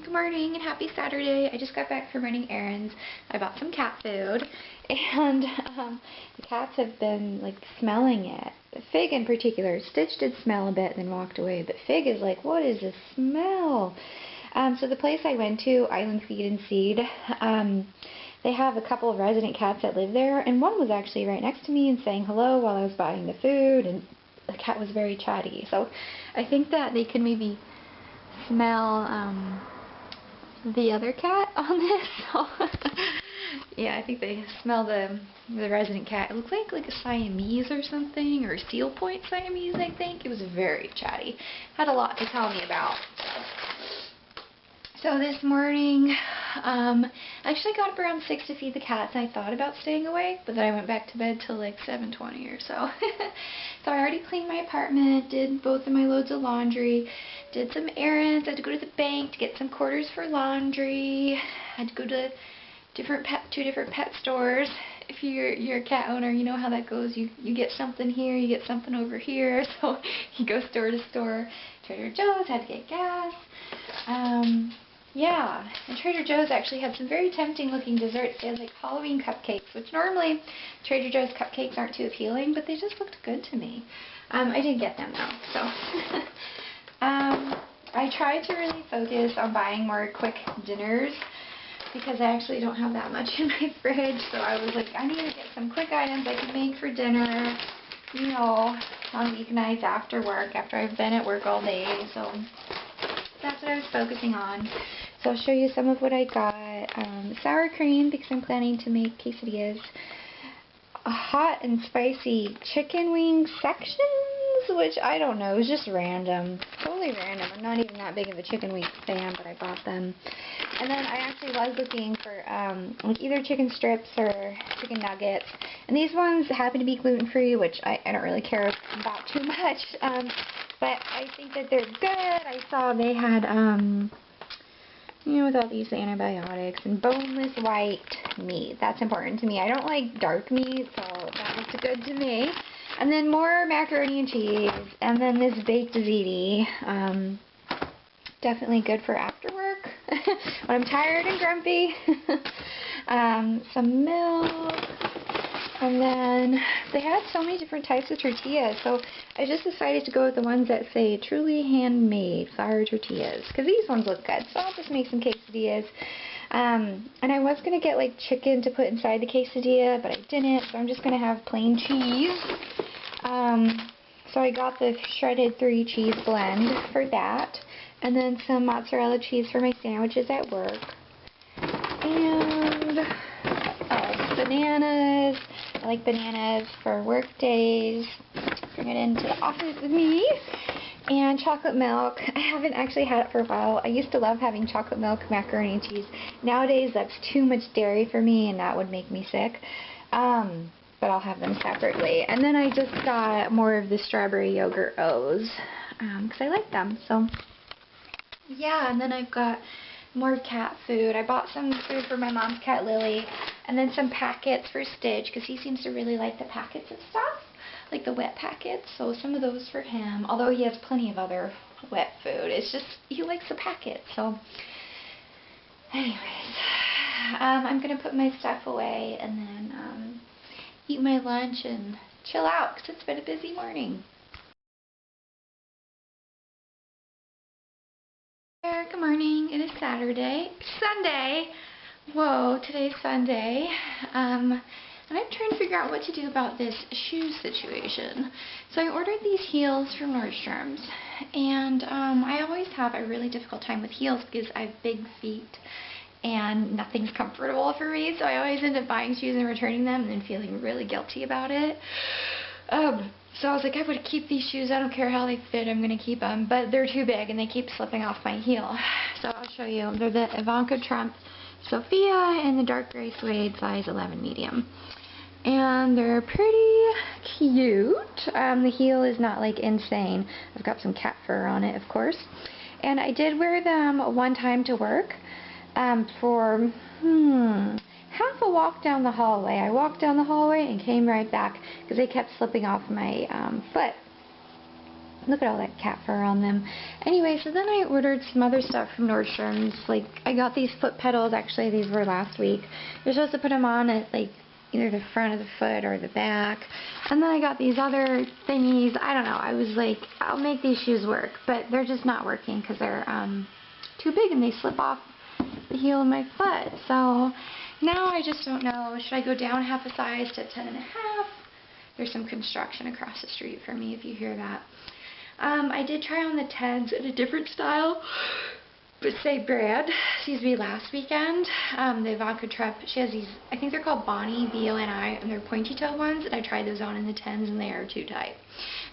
Good morning and happy Saturday. I just got back from running errands. I bought some cat food and the cats have been like smelling it. Fig in particular. Stitch did smell a bit and then walked away, but Fig is like, what is this smell? So the place I went to, Island Feed and Seed, they have a couple of resident cats that live there, and one was actually right next to me and saying hello while I was buying the food, and the cat was very chatty. So I think that they could maybe smell the other cat on this. So yeah, I think they smell the resident cat. It looked like a Siamese or something, or a Steel Point Siamese, I think. It was very chatty. Had a lot to tell me about. So this morning, I actually got up around 6 to feed the cats, and I thought about staying awake, but then I went back to bed till like 7:20 or so. So I already cleaned my apartment, did both of my loads of laundry, did some errands. I had to go to the bank to get some quarters for laundry. I had to go to two different pet stores. If you're a cat owner, you know how that goes. You get something here, you get something over here. So you go store to store. Trader Joe's, had to get gas. Yeah, and Trader Joe's actually had some very tempting looking desserts. They had like Halloween cupcakes, which normally Trader Joe's cupcakes aren't too appealing, but they just looked good to me. I did get them though, so. I tried to really focus on buying more quick dinners because I actually don't have that much in my fridge, so I was like, I need to get some quick items I can make for dinner, you know, on weeknights after work, after I've been at work all day. So that's what I was focusing on. So I'll show you some of what I got. Sour cream, because I'm planning to make quesadillas. A hot and spicy chicken wing sections, which I don't know, it was just random. Totally random. I'm not even that big of a chicken wing fan, but I bought them. And then I actually was looking for like either chicken strips or chicken nuggets. And these ones happen to be gluten-free, which I don't really care about too much. But I think that they're good. I saw they had, you know, with all these antibiotics, and boneless white meat. That's important to me. I don't like dark meat, so that looked good to me. And then more macaroni and cheese, and then this baked ziti. Definitely good for after work when I'm tired and grumpy. Some milk. And then they had so many different types of tortillas, so I just decided to go with the ones that say truly handmade flour tortillas, because these ones look good. So I'll just make some quesadillas. And I was going to get like chicken to put inside the quesadilla, but I didn't, so I'm just going to have plain cheese. So I got the shredded 3 cheese blend for that, and then some mozzarella cheese for my sandwiches at work. And bananas. I like bananas for work days. Bring it into the office with me. And chocolate milk. I haven't actually had it for a while. I used to love having chocolate milk, macaroni and cheese. Nowadays that's too much dairy for me, and that would make me sick. But I'll have them separately. And then I just got more of the strawberry yogurt O's, because I like them. So yeah, and then I've got more cat food. I bought some food for my mom's cat Lily, and then some packets for Stitch, because he seems to really like the packets of stuff, like the wet packets. So some of those for him, although he has plenty of other wet food. It's just he likes the packets. So anyways, I'm gonna put my stuff away and then eat my lunch and chill out, because it's been a busy morning. Good morning. It is Sunday. Whoa, today's Sunday. And I'm trying to figure out what to do about this shoe situation. So I ordered these heels from Nordstrom's, and I always have a really difficult time with heels because I have big feet and nothing's comfortable for me, so I always end up buying shoes and returning them and then feeling really guilty about it. So I was like, I would keep these shoes. I don't care how they fit. I'm going to keep them. But they're too big, and they keep slipping off my heel. So I'll show you. They're the Ivanka Trump Sophia in the dark gray suede, size 11 medium. And they're pretty cute. The heel is not, like, insane. I've got some cat fur on it, of course. And I did wear them one time to work for, half a walk down the hallway. I walked down the hallway and came right back because they kept slipping off my foot. Look at all that cat fur on them. Anyway, so then I ordered some other stuff from Nordstrom's. Like, I got these foot pedals. Actually, these were last week. You're supposed to put them on at, like, either the front of the foot or the back. And then I got these other thingies. I don't know. I was like, I'll make these shoes work. But they're just not working because they're too big and they slip off the heel of my foot. So now I just don't know. Should I go down half a size to 10.5? There's some construction across the street for me if you hear that. I did try on the 10s in a different style, but same brand. These be last weekend. The Ivanka Trump, she has these, I think they're called Bonnie, B-O-N-I, and they're pointy toe ones, and I tried those on in the 10s and they are too tight.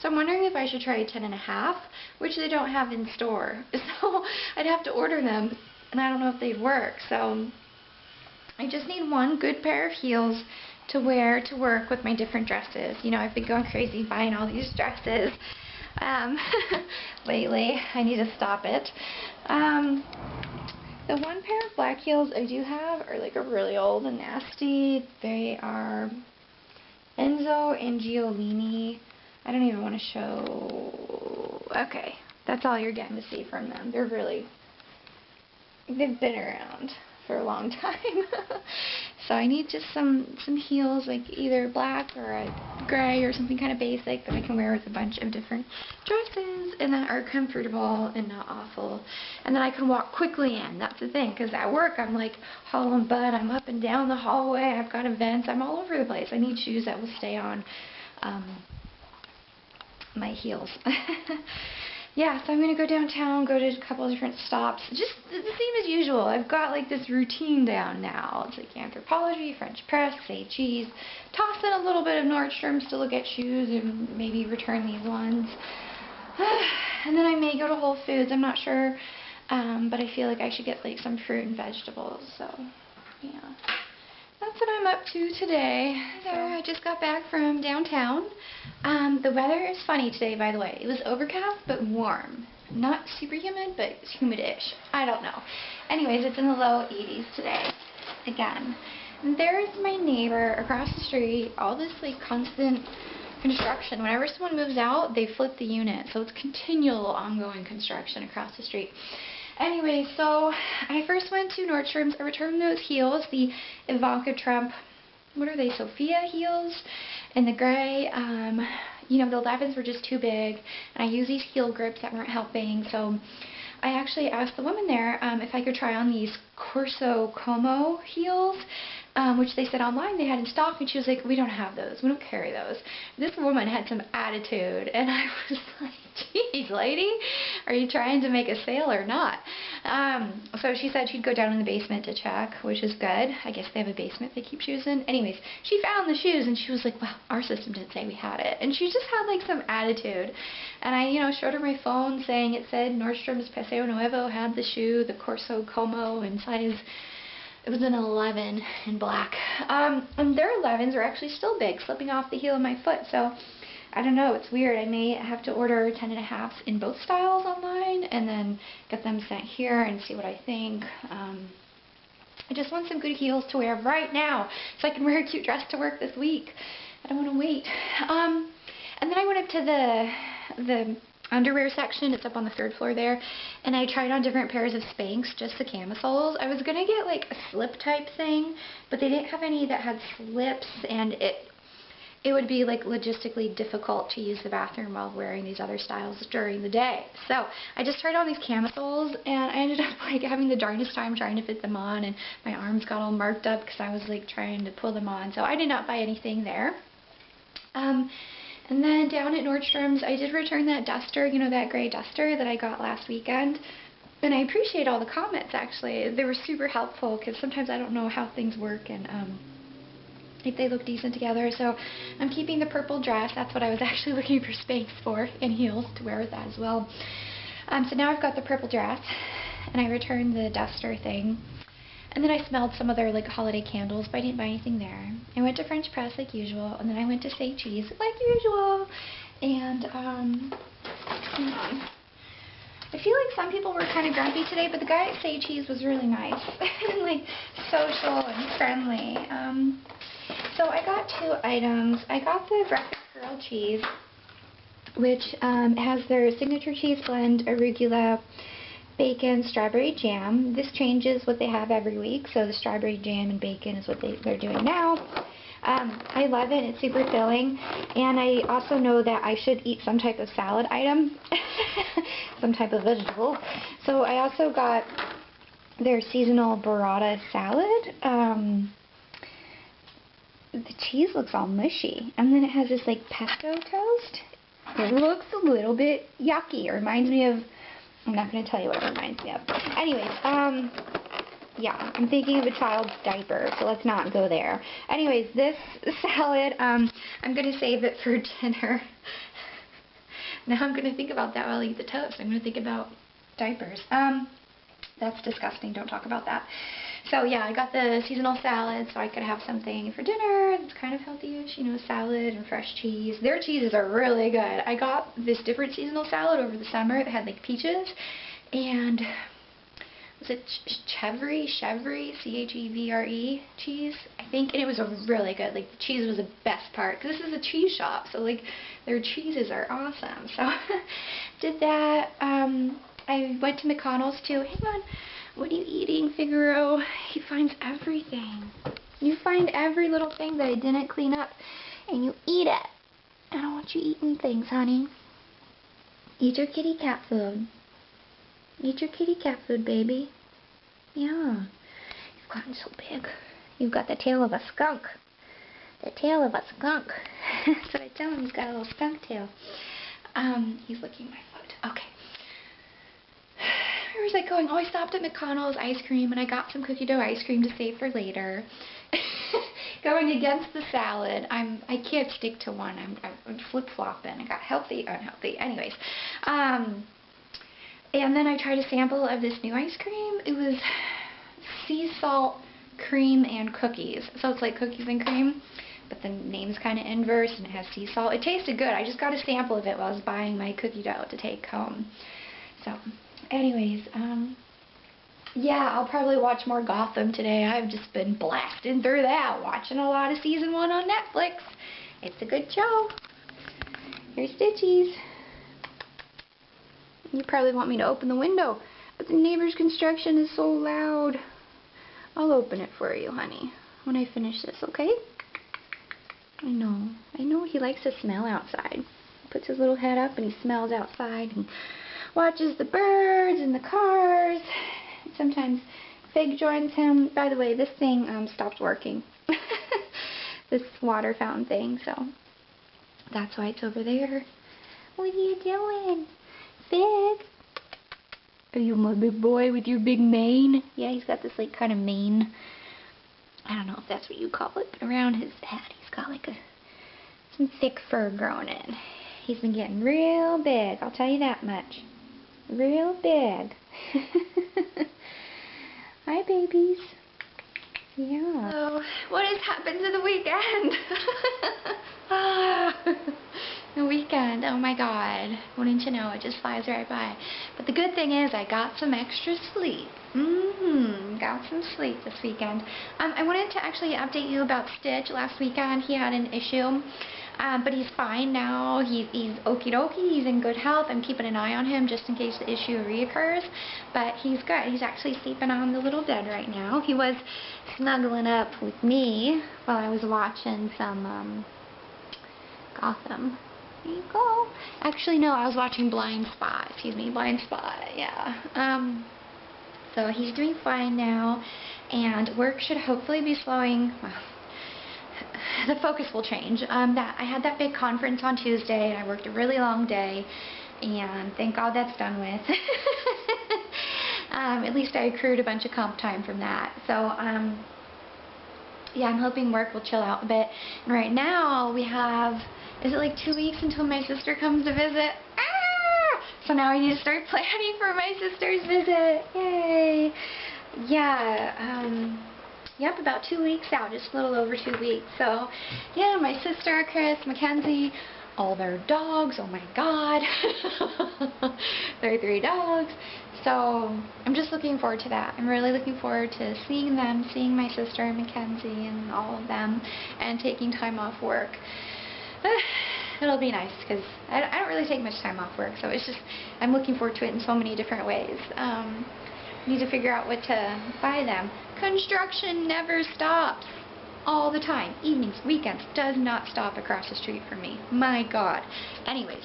So I'm wondering if I should try a 10.5, which they don't have in store. So I'd have to order them, and I don't know if they'd work. So I just need one good pair of heels to wear to work with my different dresses. You know, I've been going crazy buying all these dresses lately. I need to stop it. The one pair of black heels I do have are like a really old and nasty. They are Enzo and Giolini. I don't even want to show. Okay, that's all you're getting to see from them. They're really, they've been around for a long time. So I need just some heels, like either black or a gray or something kind of basic that I can wear with a bunch of different dresses and that are comfortable and not awful. And then I can walk quickly in. That's the thing, because at work I'm like hauling butt. I'm up and down the hallway. I've got events. I'm all over the place. I need shoes that will stay on my heels. Yeah, so I'm going to go downtown, go to a couple of different stops. Just the same as usual. I've got like this routine down now. It's like Anthropologie, French Press, Say Cheese. Toss in a little bit of Nordstrom's to look at shoes and maybe return these ones. And then I may go to Whole Foods. I'm not sure, but I feel like I should get like some fruit and vegetables. So, yeah. That's what I'm up to today. So I just got back from downtown. The weather is funny today, by the way. It was overcast but warm. Not super humid, but humidish. I don't know. Anyways, it's in the low 80s today. Again. And there's my neighbor across the street. All this like constant construction. Whenever someone moves out, they flip the unit. So it's continual ongoing construction across the street. Anyway, so I first went to Nordstrom's. I returned those heels, the Ivanka Trump, what are they, Sophia heels in the gray. You know, the 11s were just too big, and I used these heel grips that weren't helping, so I actually asked the woman there if I could try on these Corso Como heels, which they said online they had in stock, and she was like, we don't have those, we don't carry those. This woman had some attitude, and I was like, geez, lady, are you trying to make a sale or not? So she said she'd go down in the basement to check, which is good. I guess they have a basement they keep shoes in. Anyways, she found the shoes, and she was like, well, our system didn't say we had it. And she just had like some attitude. And I, you know, showed her my phone saying it said Nordstrom's Paseo Nuevo had the shoe, the Corso Como, in size, it was an 11 in black. And their 11s are actually still big, slipping off the heel of my foot. So I don't know, it's weird. I may have to order 10.5s in both styles online and then get them sent here and see what I think. I just want some good heels to wear right now so I can wear a cute dress to work this week. I don't want to wait. And then I went up to the underwear section. It's up on the 3rd floor there, and I tried on different pairs of Spanx, just the camisoles. I was gonna get like a slip type thing, but they didn't have any that had slips, and it would be like logistically difficult to use the bathroom while wearing these other styles during the day. So I just tried on these camisoles, and I ended up like having the darndest time trying to fit them on, and my arms got all marked up because I was like trying to pull them on. So I did not buy anything there. And then down at Nordstrom's, I did return that duster, you know, that gray duster that I got last weekend. And I appreciate all the comments, actually. They were super helpful, because sometimes I don't know how things work, and if they look decent together. So I'm keeping the purple dress. That's what I was actually looking for Spanx for, and heels to wear with that as well. So now I've got the purple dress, and I returned the duster thing. And then I smelled some other like holiday candles, but I didn't buy anything there. I went to French Press like usual, and then I went to Say Cheese like usual. And hang on. I feel like some people were kind of grumpy today, but the guy at Say Cheese was really nice and like social and friendly. So I got 2 items. I got the breakfast grilled cheese. which has their signature cheese blend, arugula, bacon, strawberry jam. This changes what they have every week, so the strawberry jam and bacon is what they're doing now. I love it. It's super filling, and I also know that I should eat some type of salad item, some type of vegetable. So I also got their seasonal burrata salad. The cheese looks all mushy, and then it has this like pesto toast. It looks a little bit yucky. It reminds me of, I'm not going to tell you what it reminds me of. Anyways, yeah, I'm thinking of a child's diaper, so let's not go there. Anyways, this salad, I'm going to save it for dinner. Now I'm going to think about that while I eat the toast. I'm going to think about diapers. That's disgusting. Don't talk about that. So yeah, I got the seasonal salad so I could have something for dinner. It's kind of healthy-ish, you know, salad and fresh cheese. Their cheeses are really good. I got this different seasonal salad over the summer that had like peaches and was it chevre, C-H-E-V-R-E cheese, I think, and it was really good. Like the cheese was the best part because this is a cheese shop, so like their cheeses are awesome. So did that. I went to McConnell's too. Hang on. What are you eating, Figaro? He finds everything. You find every little thing that I didn't clean up, and you eat it. I don't want you eating things, honey. Eat your kitty cat food. Eat your kitty cat food, baby. Yeah. You've gotten so big. You've got the tail of a skunk. The tail of a skunk. That's what I tell him. He's got a little skunk tail. He's licking my foot. Okay. Where was I going? Oh, I stopped at McConnell's ice cream and I got some cookie dough ice cream to save for later. Going against the salad, I can't stick to one. I'm flip-flopping. I got healthy, unhealthy. Anyways, and then I tried a sample of this new ice cream. It was sea salt, cream, and cookies. So it's like cookies and cream, but the name's kind of inverse and it has sea salt. It tasted good. I just got a sample of it while I was buying my cookie dough to take home. So anyways, yeah, I'll probably watch more Gotham today. I've just been blasting through that, watching a lot of season 1 on Netflix. It's a good show. Here's Stitchies. You probably want me to open the window, but the neighbor's construction is so loud. I'll open it for you, honey, when I finish this, okay? I know he likes to smell outside. He puts his little head up and he smells outside and watches the birds and the cars. Sometimes Fig joins him. By the way, this thing stopped working. This water fountain thing, so that's why it's over there. What are you doing, Fig? Are you my big boy with your big mane? Yeah, he's got this like kind of mane. I don't know if that's what you call it, but around his head he's got like some thick fur growing in. He's been getting real big, I'll tell you that much. Real big. Hi, babies. Yeah. So, what has happened to the weekend? The weekend, oh my god. Wouldn't you know, it just flies right by. But the good thing is I got some extra sleep. Got some sleep this weekend. I wanted to actually update you about Stitch. Last weekend he had an issue. But he's fine now. He's okie dokie. He's in good health. I'm keeping an eye on him just in case the issue reoccurs. But he's good. He's actually sleeping on the little bed right now. He was snuggling up with me while I was watching some Gotham. There you go. Actually, no, I was watching Blind Spot. Excuse me, Blind Spot. Yeah. So he's doing fine now, and work should hopefully be slowing. Well, the focus will change. I had that big conference on Tuesday, and I worked a really long day, and thank God that's done with. At least I accrued a bunch of comp time from that. So, yeah, I'm hoping work will chill out a bit. And right now, we have, is it like 2 weeks until my sister comes to visit? So now I need to start planning for my sister's visit. Yay! Yeah, yep, about 2 weeks out, just a little over 2 weeks. So, yeah, my sister, Chris, Mackenzie, all their dogs, oh my god. Their 3 dogs. So, I'm just looking forward to that. I'm really looking forward to seeing them, seeing my sister, Mackenzie, and all of them, and taking time off work. it'll be nice because I don't really take much time off work, so it's just I'm looking forward to it in so many different ways. Need to figure out what to buy them. Construction never stops. All the time. Evenings, weekends, does not stop across the street from me. My God. Anyways,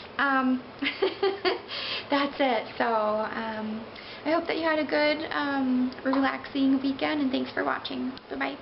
that's it. So, I hope that you had a good, relaxing weekend, and thanks for watching. Bye-bye.